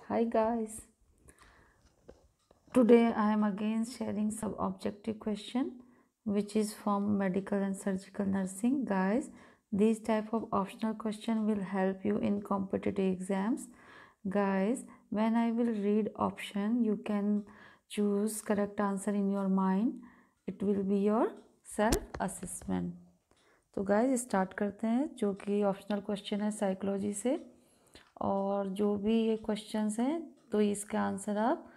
Hi guys. Today I am again sharing some objective question which is from medical and surgical nursing. Guys, these type of optional question will help you in competitive exams. Guys, when I will read option, you can choose correct answer in your mind. It will be your self assessment. तो guys start करते हैं, जो कि optional question है psychology से। और जो भी ये क्वेश्चंस हैं तो इसका आंसर आप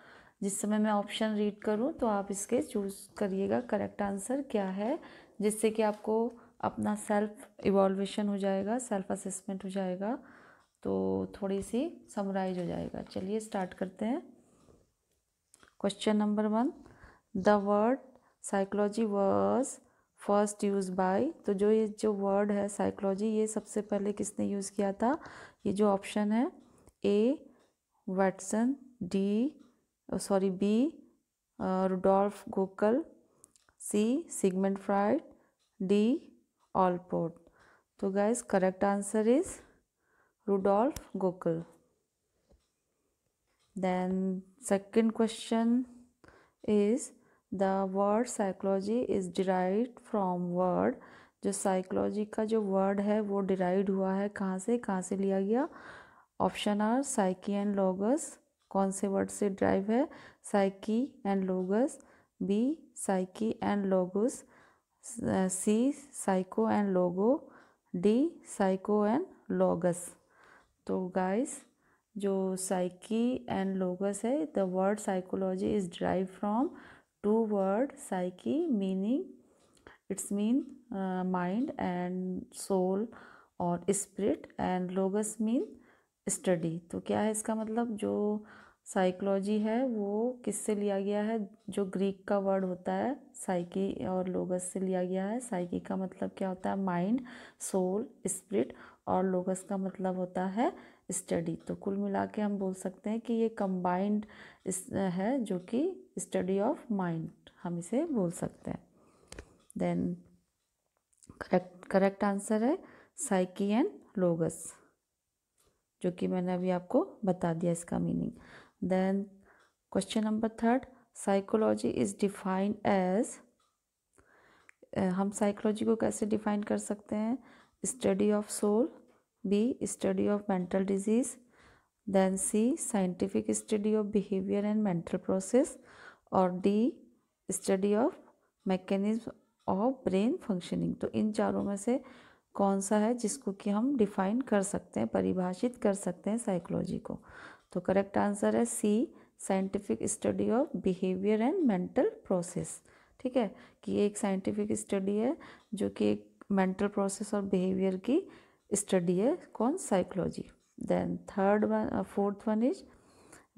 जिस समय मैं ऑप्शन रीड करूं तो आप इसके चूज़ करिएगा करेक्ट आंसर क्या है, जिससे कि आपको अपना सेल्फ इवॉल्वेशन हो जाएगा, सेल्फ असेसमेंट हो जाएगा, तो थोड़ी सी समराइज हो जाएगा। चलिए स्टार्ट करते हैं। Question number 1, the word psychology was first use by. तो ये जो वर्ड है साइकोलॉजी, ये सबसे पहले किसने यूज़ किया था? ये जो ऑप्शन है, A Watson, B Rudolf Gockel, C Sigmund Freud, D Allport. तो guys correct answer is Rudolf Gockel. Then second question is the word psychology is derived from word। जो साइकोलॉजी का जो वर्ड है वो डिराइव हुआ है कहाँ से लिया गया? Option are psyche and logos. कौन से वर्ड से डिराइव है? Psyche and logos, B psyche and logos, C psycho and logo, D psycho and logos. तो गाइस जो साइकी एंड लोगस है, the word psychology is derive from two word psyche meaning it's mean mind and soul और spirit, and logos mean study. तो क्या है इसका मतलब? जो साइकोलॉजी है वो किससे लिया गया है? जो ग्रीक का वर्ड होता है साइकी और लोगस से लिया गया है। साइकी का मतलब क्या होता है? माइंड, सोल, स्पिरिट, और लोगस का मतलब होता है स्टडी। तो कुल मिला के हम बोल सकते हैं कि ये कंबाइंड है, जो कि स्टडी ऑफ माइंड हम इसे बोल सकते हैं। देन करेक्ट आंसर है साइकी एंड लोगस, जो कि मैंने अभी आपको बता दिया इसका meaning. Then question number 3, psychology is defined as. हम साइकोलॉजी को कैसे डिफाइन कर सकते हैं? Study of soul, B study of mental disease, then C scientific study of behaviour and mental process, और D study of mechanism of brain functioning. तो इन चारों में से कौन सा है जिसको कि हम डिफाइन कर सकते हैं, परिभाषित कर सकते हैं साइकोलॉजी को? तो करेक्ट आंसर है C scientific study of behaviour and mental process. ठीक है, कि ये एक साइंटिफिक स्टडी है जो कि एक मेंटल प्रोसेस और बिहेवियर की स्टडी है। कौन? Psychology. Then fourth one is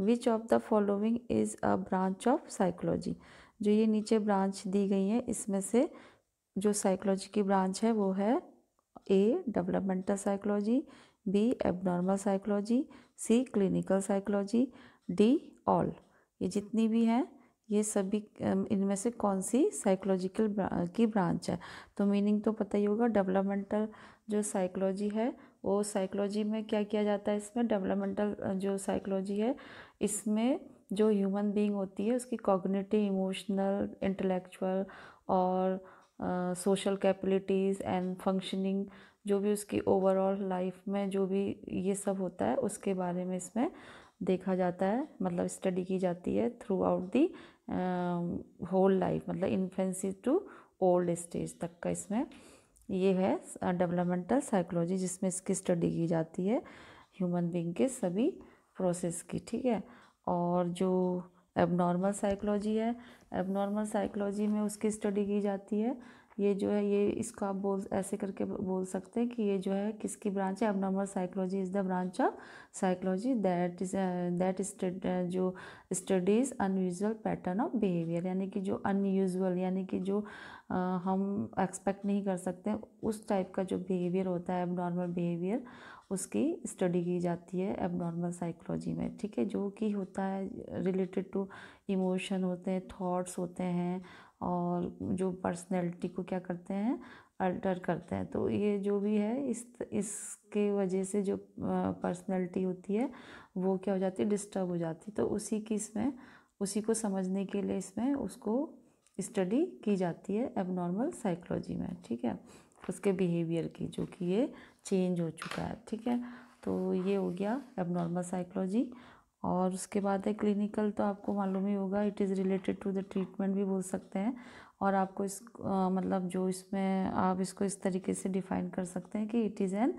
which of the following is a branch of psychology. जो ये नीचे ब्रांच दी गई है इसमें से जो साइकोलॉजी की ब्रांच है वो है A developmental psychology, B abnormal psychology, C clinical psychology, D all. ये जितनी भी हैं ये सभी इनमें से कौन सी साइकोलॉजिकल की ब्रांच है? तो मीनिंग तो पता ही होगा। डेवलपमेंटल जो साइकोलॉजी है वो साइकोलॉजी में क्या किया जाता है? इसमें डेवलपमेंटल जो साइकोलॉजी है इसमें जो ह्यूमन बीइंग होती है उसकी कॉग्निटिव, इमोशनल, इंटेलेक्चुअल और सोशल कैपेबिलिटीज़ एंड फंक्शनिंग, जो भी उसकी ओवरऑल लाइफ में जो भी ये सब होता है उसके बारे में इसमें देखा जाता है, मतलब स्टडी की जाती है throughout the whole life, मतलब इन्फेंसी टू ओल्ड स्टेज तक का इसमें ये है डेवलपमेंटल साइकोलॉजी, जिसमें इसकी स्टडी की जाती है ह्यूमन बीइंग के सभी प्रोसेस की। ठीक है, और जो एबनॉर्मल साइकोलॉजी है, एबनॉर्मल साइकोलॉजी में उसकी स्टडी की जाती है। ये जो है ये इसको आप ऐसे करके बोल सकते हैं कि ये जो है किसकी ब्रांच है? Abnormal psychology is the branch of psychology that जो studies unusual pattern of behaviour, यानी कि जो अनयूजुअल यानी कि जो हम एक्सपेक्ट नहीं कर सकते उस टाइप का जो बिहेवियर होता है, एबनॉर्मल बिहेवियर, उसकी स्टडी की जाती है एबनॉर्मल साइकोलॉजी में। ठीक है, जो कि होता है रिलेटेड टू इमोशन होते हैं, थॉट्स होते हैं, और जो पर्सनैलिटी को क्या करते हैं? अल्टर करते हैं। तो ये जो भी है इसके वजह से जो पर्सनैलिटी होती है वो क्या हो जाती है, डिस्टर्ब हो जाती है। तो उसी को समझने के लिए इसमें उसको स्टडी की जाती है एबनॉर्मल साइकोलॉजी में, ठीक है, उसके बिहेवियर की, जो कि ये चेंज हो चुका है, ठीक है। तो ये हो गया एबनॉर्मल साइकोलॉजी। और उसके बाद है क्लिनिकल, तो आपको मालूम ही होगा, it is related to the treatment भी बोल सकते हैं। और आपको मतलब जो इसमें आप इसको इस तरीके से डिफाइन कर सकते हैं कि इट इज़ एन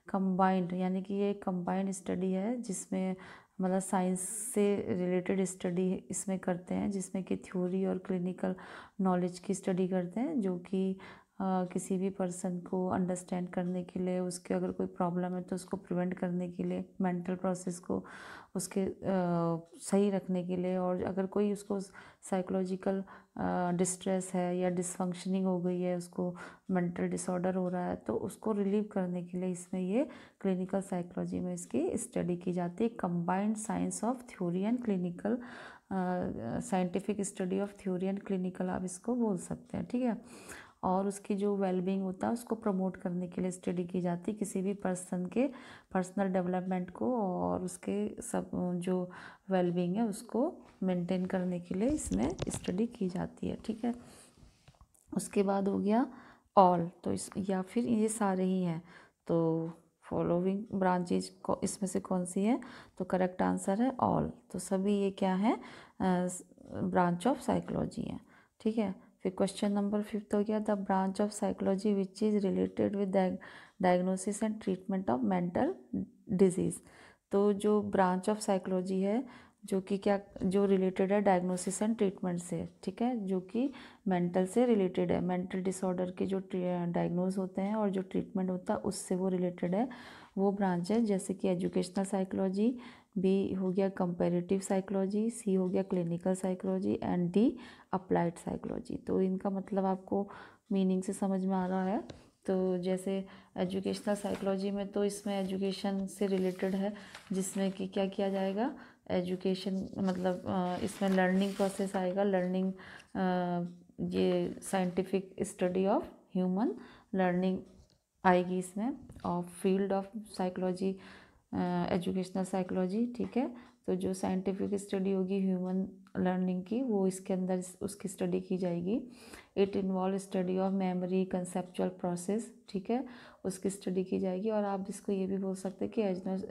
कंबाइंड, यानी कि ये कंबाइंड स्टडी है जिसमें मतलब साइंस से रिलेटेड स्टडी इसमें करते हैं, जिसमें कि थ्योरी और क्लिनिकल नॉलेज की स्टडी करते हैं, जो कि किसी भी पर्सन को अंडरस्टैंड करने के लिए, उसके अगर कोई प्रॉब्लम है तो उसको प्रिवेंट करने के लिए, मेंटल प्रोसेस को उसके सही रखने के लिए, और अगर कोई उसको साइकोलॉजिकल डिस्ट्रेस है या डिसफंक्शनिंग हो गई है, उसको मेंटल डिसऑर्डर हो रहा है, तो उसको रिलीव करने के लिए इसमें ये क्लिनिकल साइकोलॉजी में इसकी स्टडी की जाती है। Combined science of theory and clinical, scientific study of theory and clinical आप इसको बोल सकते हैं, ठीक है। और उसकी जो वेलबींग होता है उसको प्रमोट करने के लिए स्टडी की जाती है, किसी भी पर्सन के पर्सनल डेवलपमेंट को और उसके सब जो वेलबींग है उसको मेंटेन करने के लिए इसमें स्टडी की जाती है, ठीक है। उसके बाद हो गया ऑल, तो इस या फिर ये सारे ही हैं। तो फॉलोइंग ब्रांचेज को इसमें से कौन सी है, तो करेक्ट आंसर है ऑल। तो सभी ये क्या है, ब्रांच ऑफ साइकोलॉजी है, ठीक है। फिर क्वेश्चन नंबर 5 हो गया, the branch of psychology which is related with diagnosis and treatment of mental disease. तो जो ब्रांच ऑफ साइकोलॉजी है जो कि क्या, जो रिलेटेड है डायग्नोसिस एंड ट्रीटमेंट से, ठीक है, जो कि मेंटल से रिलेटेड है, मेंटल डिसऑर्डर के जो डायग्नोज होते हैं और जो ट्रीटमेंट होता है उससे वो रिलेटेड है, वो ब्रांच है। जैसे कि एजुकेशनल साइकोलॉजी, बी हो गया कंपैरेटिव साइकोलॉजी, सी हो गया clinical psychology and D applied psychology. तो इनका मतलब आपको मीनिंग से समझ में आ रहा है। तो जैसे एजुकेशनल साइकोलॉजी में तो इसमें एजुकेशन से रिलेटेड है, जिसमें कि क्या किया जाएगा, एजुकेशन मतलब इसमें लर्निंग प्रोसेस आएगा, लर्निंग ये scientific study of human learning आएगी इसमें, और field of psychology educational psychology, ठीक है। तो जो साइंटिफिक स्टडी होगी ह्यूमन लर्निंग की, वो इसके अंदर उसकी स्टडी की जाएगी। It involve study of memory conceptual process, ठीक है, उसकी स्टडी की जाएगी। और आप इसको ये भी बोल सकते हैं कि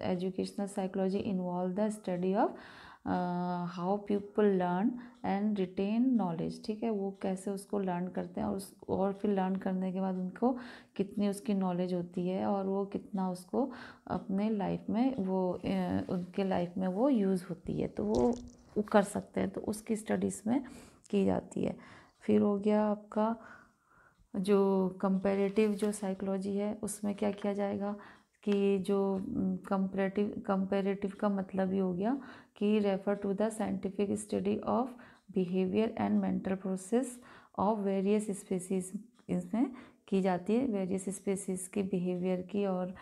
educational psychology involve the study of how people learn and retain knowledge, ठीक है, वो कैसे उसको लर्न करते हैं और फिर लर्न करने के बाद उनको कितनी उसकी नॉलेज होती है और वो कितना उसको अपने लाइफ में वो उनके लाइफ में वो यूज़ होती है, तो वो कर सकते हैं, तो उसकी स्टडीज़ में की जाती है। फिर हो गया आपका जो कंपैरेटिव जो साइकोलॉजी है, उसमें क्या किया जाएगा कि जो कंपैरेटिव का मतलब ही हो गया कि refer to the scientific study of behaviour and mental process of various species, इसमें की जाती है, वेरियस स्पीसीज के बिहेवियर की और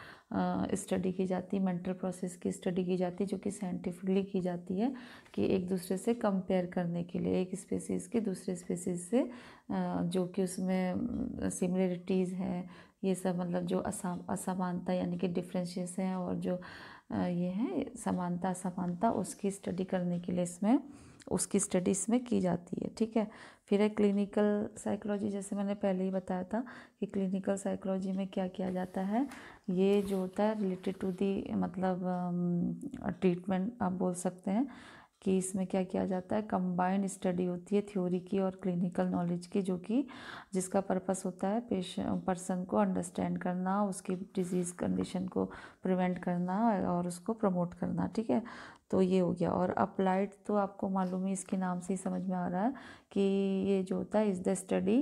स्टडी की जाती है, मेंटल प्रोसेस की स्टडी की जाती है, जो कि साइंटिफिकली की जाती है कि एक दूसरे से कंपेयर करने के लिए, एक स्पीसीज़ की दूसरे स्पीसीज़ से जो कि उसमें सिमिलरिटीज़ हैं, ये सब मतलब जो असमानता यानी कि डिफरेंशियस हैं, और जो ये है समानता असमानता, उसकी स्टडी करने के लिए इसमें उसकी स्टडी इसमें की जाती है, ठीक है। फिर है क्लिनिकल साइकोलॉजी, जैसे मैंने पहले ही बताया था कि क्लिनिकल साइकोलॉजी में क्या किया जाता है, ये जो होता है रिलेटेड टू दी मतलब ट्रीटमेंट आप बोल सकते हैं कि इसमें क्या किया जाता है, कंबाइंड स्टडी होती है थ्योरी की और क्लिनिकल नॉलेज की, जो कि जिसका पर्पस होता है पर्सन को अंडरस्टैंड करना, उसकी डिजीज़ कंडीशन को प्रिवेंट करना और उसको प्रमोट करना, ठीक है। तो ये हो गया। और अप्लाइड तो आपको मालूम ही, इसके नाम से ही समझ में आ रहा है कि ये जो होता है इज़ द स्टडी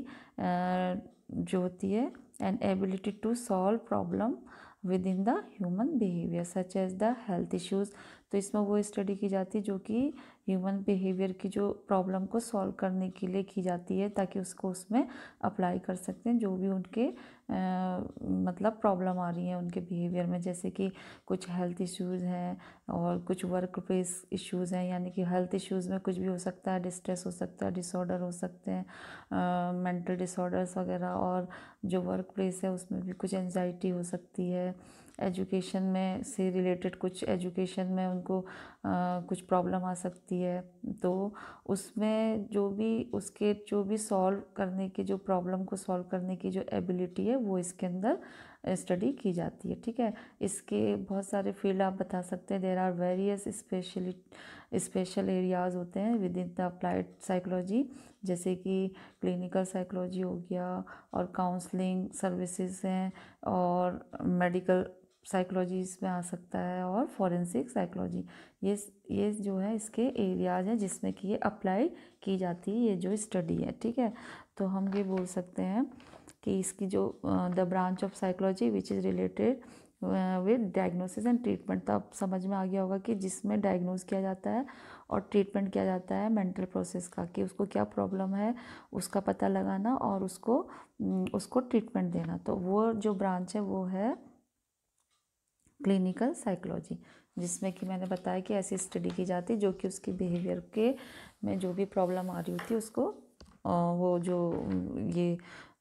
जो होती है an ability to solve problem within the human behaviour such as the health issues. तो इसमें वो स्टडी की जाती है जो कि ह्यूमन बिहेवियर की जो प्रॉब्लम को सॉल्व करने के लिए की जाती है, ताकि उसको उसमें अप्लाई कर सकते हैं जो भी उनके मतलब प्रॉब्लम आ रही है उनके बिहेवियर में, जैसे कि कुछ हेल्थ इश्यूज़ हैं और कुछ वर्क प्लेस इश्यूज़ हैं, यानी कि हेल्थ इश्यूज़ में कुछ भी हो सकता है, डिस्ट्रेस हो सकता है, डिसऑर्डर हो सकते हैं, मेंटल डिसऑर्डर्स वगैरह, और जो वर्क प्लेस है उसमें भी कुछ एंजाइटी हो सकती है, एजुकेशन में से रिलेटेड कुछ एजुकेशन में उनको कुछ प्रॉब्लम आ सकती है, तो उसमें जो भी सॉल्व करने की, जो प्रॉब्लम को सॉल्व करने की जो एबिलिटी है वो इसके अंदर स्टडी की जाती है। ठीक है, इसके बहुत सारे फील्ड आप बता सकते हैं। There are various special areas होते हैं within the applied psychology, जैसे कि क्लिनिकल साइकोलॉजी हो गया, और काउंसलिंग सर्विसेज हैं, और मेडिकल साइकोलॉजी इसमें आ सकता है, और फॉरेंसिक साइकोलॉजी। ये जो है इसके एरियाज हैं जिसमें कि ये अप्लाई की जाती है, ये जो स्टडी है। ठीक है, तो हम ये बोल सकते हैं कि इसकी जो the branch of psychology which is related with diagnosis and treatment. तो अब समझ में आ गया होगा कि जिसमें डायग्नोस किया जाता है और ट्रीटमेंट किया जाता है मेंटल प्रोसेस का, कि उसको क्या प्रॉब्लम है उसका पता लगाना और उसको ट्रीटमेंट देना। तो वो जो ब्रांच है वो है क्लिनिकल साइकोलॉजी, जिसमें कि मैंने बताया कि ऐसी स्टडी की जाती है जो कि उसकी बिहेवियर के में जो भी प्रॉब्लम आ रही होती है उसको वो जो ये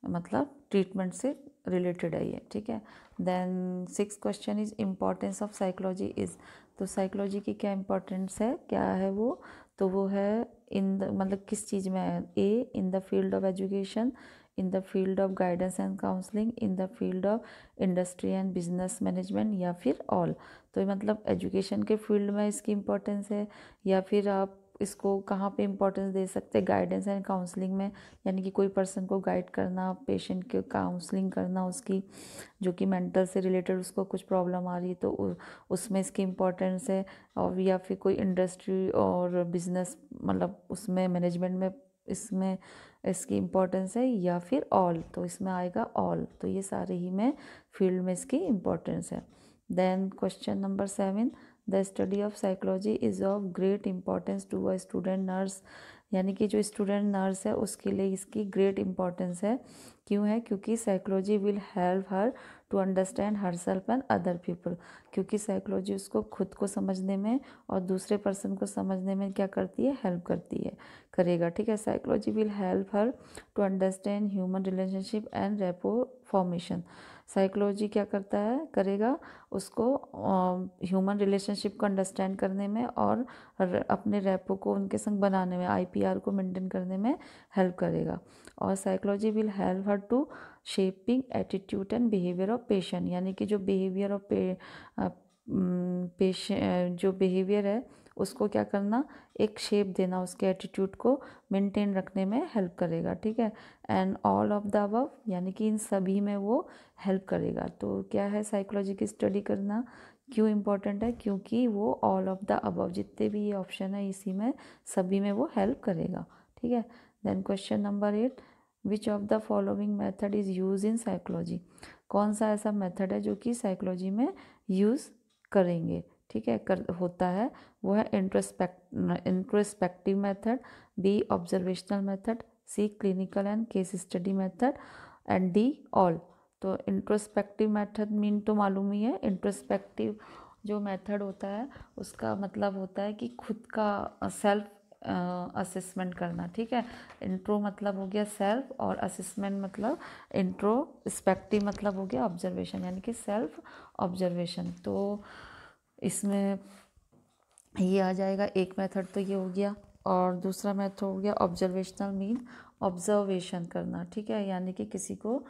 मतलब ट्रीटमेंट से रिलेटेड है ये। ठीक है, then 6 question is importance of psychology is. तो साइकोलॉजी की क्या इम्पोर्टेंस है, क्या है वो, तो वो है इन द मतलब किस चीज़ में है। A in the field of education, in the field of guidance and counselling, in the field of industry and business management, या फिर ऑल। तो मतलब एजुकेशन के फील्ड में इसकी इम्पोर्टेंस है, या फिर आप इसको कहाँ पे इम्पोर्टेंस दे सकते हैं, गाइडेंस एंड काउंसलिंग में, यानी कि कोई पर्सन को गाइड करना, पेशेंट के काउंसलिंग करना उसकी, जो कि मेंटल से रिलेटेड उसको कुछ प्रॉब्लम आ रही है, तो उसमें इसकी इम्पोर्टेंस है। और या फिर कोई इंडस्ट्री और बिजनेस मतलब उसमें मैनेजमेंट में इसमें इसकी इम्पोर्टेंस है, या फिर ऑल, तो इसमें आएगा ऑल। तो ये सारे ही में फील्ड में इसकी इम्पोर्टेंस है। Then question number 7, the study of psychology is of great importance to a student nurse. यानी कि जो स्टूडेंट नर्स है उसके लिए इसकी ग्रेट इम्पोर्टेंस है। क्यों है, क्योंकि psychology will help her to understand herself and other people. क्योंकि साइकोलॉजी उसको खुद को समझने में और दूसरे पर्सन को समझने में क्या करती है, हेल्प करती है, करेगा। ठीक है, psychology will help her to understand human relationship and rapport formation. Psychology क्या करता है, करेगा उसको ह्यूमन रिलेशनशिप को अंडरस्टैंड करने में और अपने रेपो को उनके संग बनाने में, आईपीआर को मेंटेन करने में हेल्प करेगा। और psychology will help her to shaping attitude and behaviour of patient. यानी कि जो बिहेवियर ऑफ पेशेंट जो बिहेवियर है उसको क्या करना, एक शेप देना, उसके एटीट्यूड को मेंटेन रखने में हेल्प करेगा। ठीक है, and all of the above, यानी कि इन सभी में वो हेल्प करेगा। तो क्या है साइकोलॉजी की स्टडी करना, क्यों इम्पोर्टेंट है, क्योंकि वो ऑल ऑफ द अबव जितने भी ये ऑप्शन है इसी में सभी में वो हेल्प करेगा। ठीक है, then question number 8, which of the following method is use in psychology. कौन सा ऐसा मेथड है जो कि साइकोलॉजी में यूज़ करेंगे। ठीक है, होता है, वो है introspective method, B observational method, C clinical and case study method, and D all. तो इंट्रोस्पेक्टिव मेथड मीन तो मालूम ही है। इंट्रोस्पेक्टिव जो मेथड होता है उसका मतलब होता है कि खुद का सेल्फ असेसमेंट करना। ठीक है, इंट्रो मतलब हो गया सेल्फ, और असेसमेंट मतलब इंट्रोस्पेक्टिव मतलब हो गया ऑब्जर्वेशन, यानी कि सेल्फ ऑब्जर्वेशन। तो इसमें ये आ जाएगा, एक मेथड तो ये हो गया, और दूसरा मेथड हो गया ऑब्जर्वेशनल मीन ऑब्जर्वेशन करना। ठीक है, यानी कि किसी को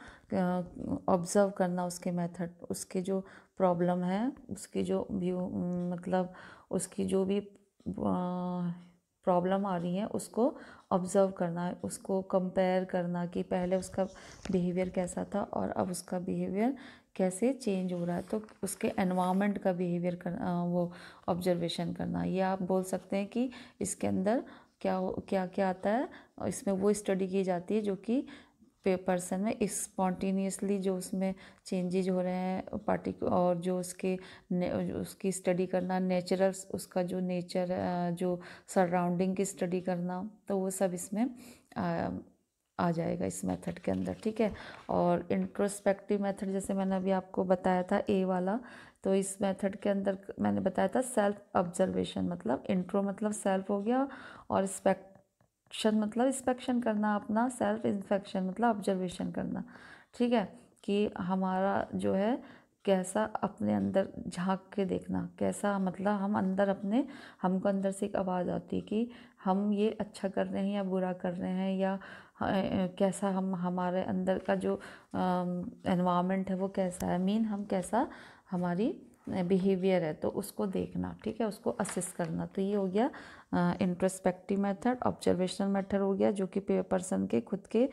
ऑब्जर्व करना, उसके मेथड, उसके जो प्रॉब्लम है, उसकी जो व्यू मतलब उसकी जो भी प्रॉब्लम आ रही है उसको ऑब्जर्व करना है, उसको कंपेयर करना कि पहले उसका बिहेवियर कैसा था और अब उसका बिहेवियर कैसे चेंज हो रहा है। तो उसके एनवायरनमेंट का बिहेवियर करना, वो ऑब्जर्वेशन करना। ये आप बोल सकते हैं कि इसके अंदर क्या क्या आता है, इसमें वो स्टडी की जाती है जो कि पर्सन में स्पॉन्टेनियसली जो उसमें चेंजेज हो रहे हैं और जो उसकी स्टडी करना, नेचुरल उसका जो नेचर जो सराउंडिंग की स्टडी करना, तो वो सब इसमें आ जाएगा इस मेथड के अंदर। ठीक है, और इंट्रोस्पेक्टिव मेथड जैसे मैंने अभी आपको बताया था ए वाला, तो इस मेथड के अंदर मैंने बताया था सेल्फ ऑब्जर्वेशन, मतलब इंट्रो मतलब सेल्फ हो गया, और मतलब इंस्पेक्शन करना अपना, सेल्फ इंस्पेक्शन मतलब ऑब्जर्वेशन करना। ठीक है, कि हमारा जो है कैसा अपने अंदर झांक के देखना, कैसा मतलब हम अंदर अपने, हमको अंदर से एक आवाज़ आती है कि हम ये अच्छा कर रहे हैं या बुरा कर रहे हैं, या कैसा हम, हमारे अंदर का जो एनवायरनमेंट है वो कैसा है, मीन हम कैसा, हमारी बिहेवियर है, तो उसको देखना, ठीक है, उसको असिस्ट करना। तो ये हो गया इंट्रोस्पेक्टिव मेथड। ऑब्जर्वेशनल मेथड हो गया जो कि पर्सन के खुद के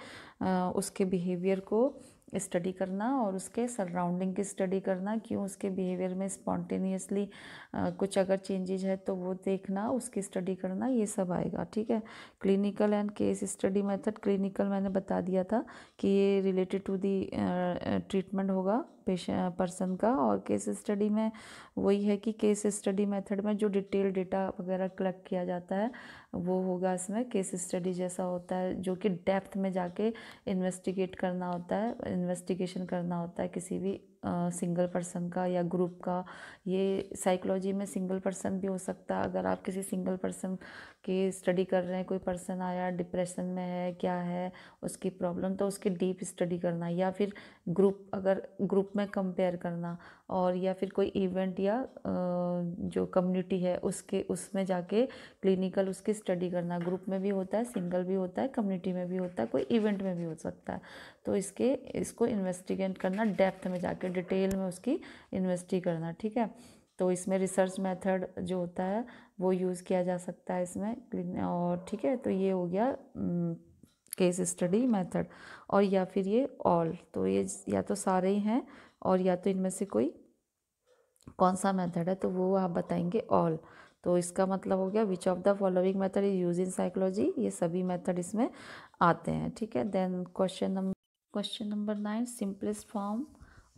उसके बिहेवियर को स्टडी करना और उसके सराउंडिंग की स्टडी करना, क्यों उसके बिहेवियर में स्पॉन्टेनियसली कुछ अगर चेंजेज है तो वो देखना, उसकी स्टडी करना, ये सब आएगा, ठीक है। Clinical and case study method, clinical मैंने बता दिया था कि ये रिलेटेड टू दी ट्रीटमेंट होगा पेशेंट पर्सन का, और केस स्टडी में वही है कि केस स्टडी मेथड में जो डिटेल डेटा वगैरह कलेक्ट किया जाता है वो होगा इसमें केस स्टडी जैसा होता है, जो कि डेप्थ में जाके इन्वेस्टिगेट करना होता है, इन्वेस्टिगेशन करना होता है किसी भी सिंगल पर्सन का या ग्रुप का। ये साइकोलॉजी में सिंगल पर्सन भी हो सकता है, अगर आप किसी सिंगल पर्सन की स्टडी कर रहे हैं, कोई पर्सन आया डिप्रेशन में है, क्या है उसकी प्रॉब्लम, तो उसकी डीप स्टडी करना, या फिर ग्रुप, अगर ग्रुप में कंपेयर करना, और या फिर कोई इवेंट या जो कम्युनिटी है उसके उसमें जाके क्लिनिकल उसकी स्टडी करना। ग्रुप में भी होता है, सिंगल भी होता है, कम्युनिटी में भी होता है, कोई इवेंट में भी हो सकता है। तो इसको इन्वेस्टिगेट करना, डेप्थ में जाके डिटेल में उसकी इन्वेस्टिगेट करना, ठीक है। तो इसमें रिसर्च मेथड जो होता है वो यूज़ किया जा सकता है इसमें, और ठीक है। तो ये हो गया केस स्टडी मेथड, और या फिर ये ऑल, तो ये या तो सारे ही हैं और या तो इनमें से कोई कौन सा मेथड है, तो वो आप बताएंगे ऑल। तो इसका मतलब हो गया which of the following method is use in psychology, ये सभी मेथड इसमें आते हैं, ठीक है। Then question number 9, simplest form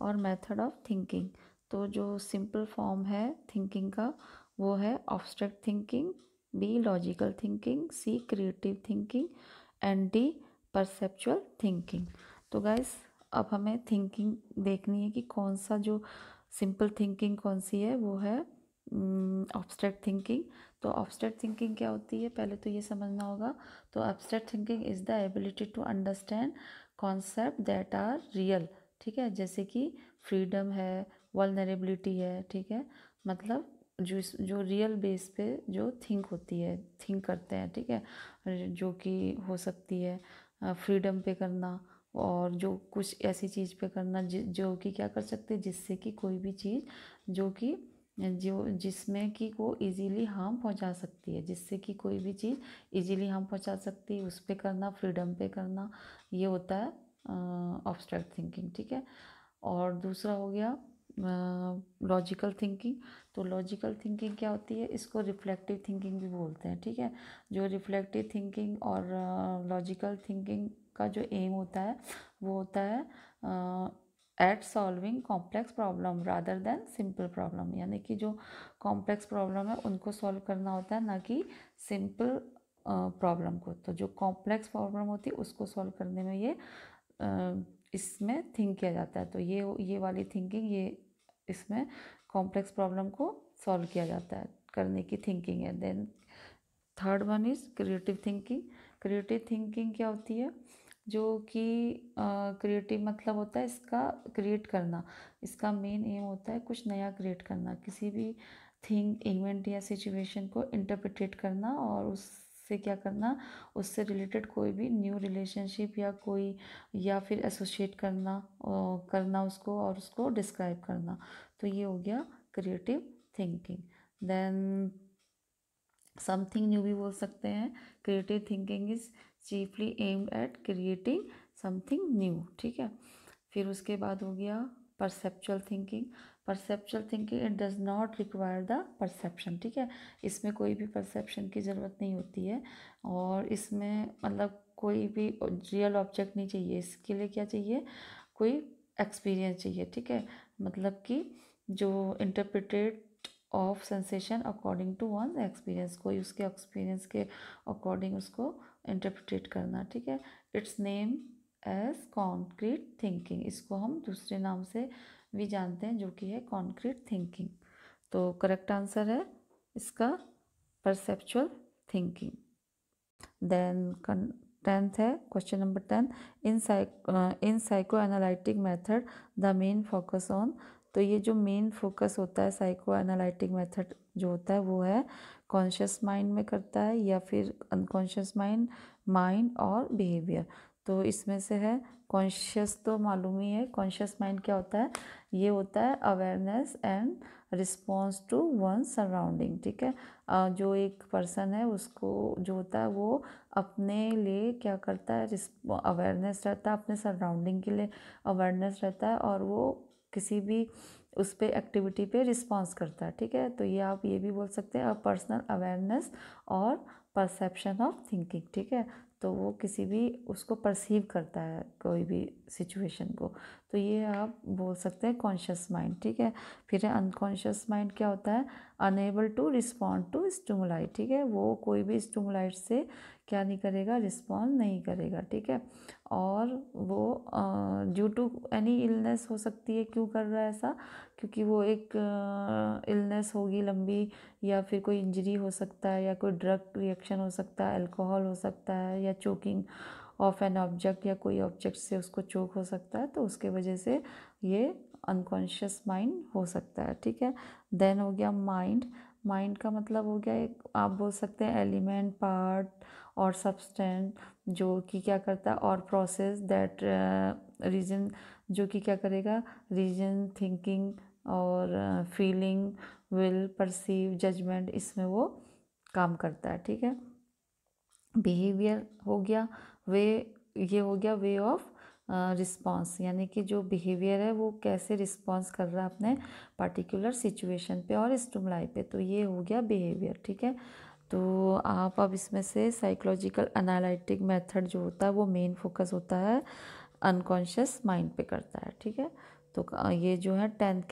और मेथड ऑफ थिंकिंग। तो जो सिंपल फॉर्म है थिंकिंग का वो है abstract thinking, B logical thinking, C creative thinking, and D perceptual thinking. तो गाइस अब हमें थिंकिंग देखनी है कि कौन सा जो सिंपल थिंकिंग कौन सी है, वो है ऑब्स्ट्रैक्ट थिंकिंग। तो ऑब्स्ट्रैक्ट थिंकिंग क्या होती है पहले तो ये समझना होगा। तो abstract thinking is the ability to understand concept that are real, ठीक है, जैसे कि फ्रीडम है, वल्नरेबिलिटी है, ठीक है, मतलब जो रियल बेस पे जो थिंक करते हैं, ठीक है, जो कि हो सकती है फ्रीडम पे करना, और जो कुछ ऐसी चीज़ पे करना जो कि क्या कर सकते हैं, जिससे कि कोई भी चीज़ जो जिसमें कि वो इजीली हार्म पहुंचा सकती है, जिससे कि कोई भी चीज़ इजीली हार्म पहुंचा सकती है, उस पे करना, फ्रीडम पे करना, ये होता है ऑब्स्ट्रैक्ट थिंकिंग, ठीक है। और दूसरा हो गया लॉजिकल थिंकिंग। तो लॉजिकल थिंकिंग क्या होती है, इसको रिफ्लेक्टिव थिंकिंग भी बोलते हैं, ठीक है। जो रिफ्लेक्टिव थिंकिंग और लॉजिकल थिंकिंग का जो एम होता है वो होता है eight solving complex problem rather than simple problem, यानी कि जो कॉम्प्लेक्स प्रॉब्लम है उनको सॉल्व करना होता है, ना कि सिंपल प्रॉब्लम को। तो जो कॉम्प्लेक्स प्रॉब्लम होती है उसको सॉल्व करने में ये इसमें थिंक किया जाता है। तो ये वाली थिंकिंग, ये इसमें कॉम्प्लेक्स प्रॉब्लम को सॉल्व किया जाता है, करने की थिंकिंग है। Then third one is creative thinking. Creative thinking क्या होती है, जो कि क्रिएटिव मतलब होता है इसका क्रिएट करना, इसका मेन एम होता है कुछ नया क्रिएट करना, किसी भी थिंग, इवेंट या सिचुएशन को इंटरप्रिटेट करना और उससे क्या करना, उससे रिलेटेड कोई भी न्यू रिलेशनशिप या कोई, या फिर एसोसिएट करना उसको, और उसको डिस्क्राइब करना। तो ये हो गया creative thinking. Then something new भी बोल सकते हैं। Creative thinking is chiefly aimed at creating something new, ठीक है। फिर उसके बाद हो गया perceptual thinking. Perceptual thinking it does not require the perception, ठीक है, इसमें कोई भी परसेप्शन की ज़रूरत नहीं होती है, और इसमें मतलब कोई भी रियल ऑब्जेक्ट नहीं चाहिए, इसके लिए क्या चाहिए, कोई एक्सपीरियंस चाहिए, ठीक है, मतलब कि जो interpreted of sensation according to one experience, कोई उसके एक्सपीरियंस के अकॉर्डिंग उसको इंटरप्रिटेट करना, ठीक है। It's name as concrete thinking, इसको हम दूसरे नाम से भी जानते हैं जो कि है कॉन्क्रीट थिंकिंग। तो करेक्ट आंसर है इसका परसेप्चुअल थिंकिंग। देन टेंथ है question number 10, in psycho analytic method the main focus on तो ये जो मेन फोकस होता है साइको एनालिटिक मेथड जो होता है वो है कॉन्शियस माइंड में करता है या फिर अनकॉन्शियस माइंड और बिहेवियर। तो इसमें से है कॉन्शियस, तो मालूम ही है कॉन्शियस माइंड क्या होता है, ये होता है awareness and response to one surrounding. ठीक है, जो एक पर्सन है उसको जो होता है वो अपने लिए क्या करता है, अवेयरनेस रहता है, अपने सराउंडिंग के लिए अवेयरनेस रहता है और वो किसी भी उस पर एक्टिविटी पे रिस्पॉन्स करता है। ठीक है, तो ये आप ये भी बोल सकते हैं पर्सनल अवेयरनेस और परसेप्शन ऑफ थिंकिंग। ठीक है, तो वो किसी भी उसको परसीव करता है कोई भी सिचुएशन को, तो ये आप बोल सकते हैं कॉन्शियस माइंड। ठीक है, फिर अनकॉन्शियस माइंड क्या होता है, enable to respond to stimuli. ठीक है, वो कोई भी स्टिमुलाइट से क्या नहीं करेगा, रिस्पॉन्ड नहीं करेगा। ठीक है, और वो ड्यू टू एनी इलनेस हो सकती है, क्यों कर रहा है ऐसा, क्योंकि वो एक इलनेस होगी लंबी, या फिर कोई इंजरी हो सकता है, या कोई ड्रग रिएक्शन हो सकता है, अल्कोहल हो सकता है, या चोकिंग ऑफ एन ऑब्जेक्ट, या कोई ऑब्जेक्ट से उसको चोक हो सकता है, तो उसके वजह से ये अनकॉन्शियस माइंड हो सकता है। ठीक है, देन हो गया माइंड। माइंड का मतलब हो गया एक आप बोल सकते हैं एलिमेंट, पार्ट और सब्सटेंस जो कि क्या करता है, और प्रोसेस दैट रीजन जो कि क्या करेगा, रीजन, थिंकिंग और फीलिंग, विल, परसीव, जजमेंट, इसमें वो काम करता है। ठीक है, बिहेवियर हो गया वे, ये हो गया वे ऑफ रिस्पॉन्स, यानी कि जो बिहेवियर है वो कैसे रिस्पॉन्स कर रहा है अपने पर्टिकुलर सिचुएशन पे और स्टिमुलाई पे, तो ये हो गया बिहेवियर। ठीक है, तो आप अब इसमें से साइकोलॉजिकल एनालिटिक मेथड जो होता है वो मेन फोकस होता है अनकॉन्शियस माइंड पे करता है। ठीक है, तो ये जो है टेंथ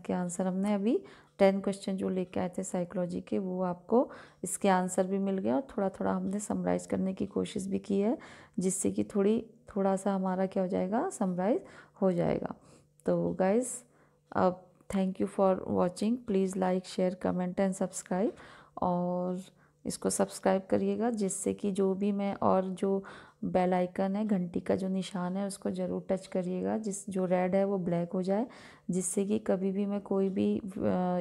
के आंसर हमने अभी 10 क्वेश्चन जो लेके आए थे साइकोलॉजी के, वो आपको इसके आंसर भी मिल गया और थोड़ा थोड़ा हमने समराइज करने की कोशिश भी की है, जिससे कि थोड़ा सा हमारा क्या हो जाएगा, समराइज हो जाएगा। तो गाइज अब thank you for watching, please like, share, comment and subscribe, और इसको सब्सक्राइब करिएगा जिससे कि जो भी मैं, और जो बेल आइकन है, घंटी का जो निशान है, उसको ज़रूर टच करिएगा, जो रेड है वो ब्लैक हो जाए, जिससे कि कभी भी मैं कोई भी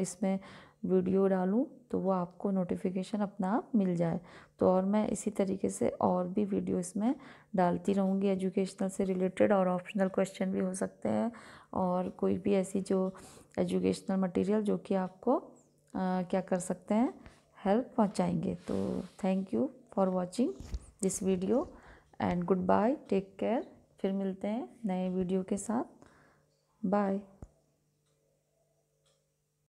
इसमें वीडियो डालूं तो वो आपको नोटिफिकेशन अपना आप मिल जाए। तो और मैं इसी तरीके से और भी वीडियो इसमें डालती रहूँगी एजुकेशनल से रिलेटेड, और ऑप्शनल क्वेश्चन भी हो सकते हैं, और कोई भी ऐसी जो एजुकेशनल मटेरियल जो कि आपको क्या कर सकते हैं, हेल्प पहुंचाएंगे। तो thank you for watching this video and goodbye, take care, फिर मिलते हैं नए वीडियो के साथ, बाय।